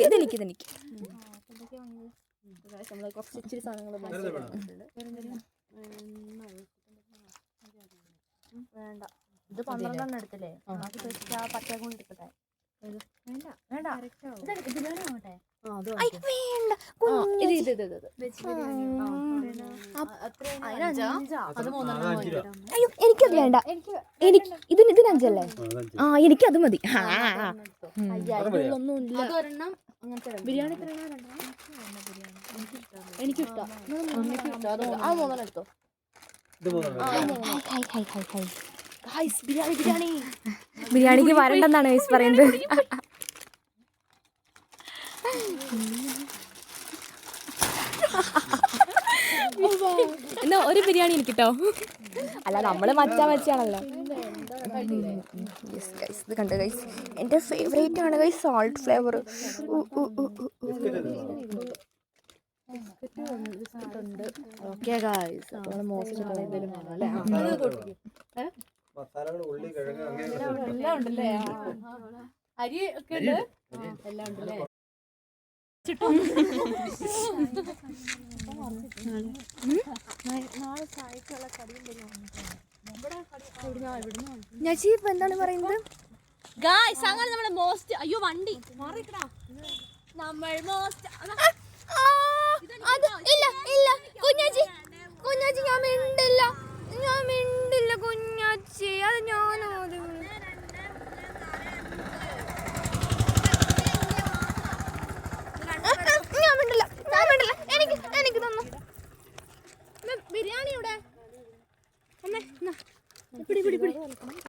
ഇതെനിക്ക് കുറച്ച് ഇച്ചിരി സാധനങ്ങൾ വേണ്ട. ഇത് 12 എടുത്തില്ലേ? ആ പച്ചക്കും എടുക്കട്ടെ. വേണ്ട ബിരിയാണി ആവട്ടെ. അയ്യോ എനിക്കത് വേണ്ട. ഇതിന് 5 അല്ലേ? എനിക്കത് മതി. ബിരിയാണി എനിക്കിഷ്ടം. ബിരിയാണിക്ക് വരണ്ടെന്നാണ് ഗൈസ് പറയുന്നത്. എന്നാ ഒരു ബിരിയാണി എനിക്കിട്ടോ. അല്ല നമ്മള് മച്ചാണല്ലോ. ഇത് കണ്ടോ ഗൈസ്, എൻ്റെ ഫേവറേറ്റ് ആണ് guys salt flavour. Okay guys, അപ്പോൾ മോസ്റ്റ് എല്ലാം ഉണ്ടല്ലേ? അരി ഒക്കെ ഉണ്ട്, എല്ലാം ഉണ്ടല്ലേ? നജീബ് എന്താണ് പറയുന്നത്? ഗായ്സ് അങ്ങനെ നമ്മുടെ മോസ്റ്റ്. അയ്യോ വണ്ടി മാറിക്കടാ. നമ്മൾ മോസ്റ്റ് ഇല്ല കുഞ്ഞാച്ചി ഞാൻ മിണ്ടില്ല കുഞ്ഞാച്ചി. അത്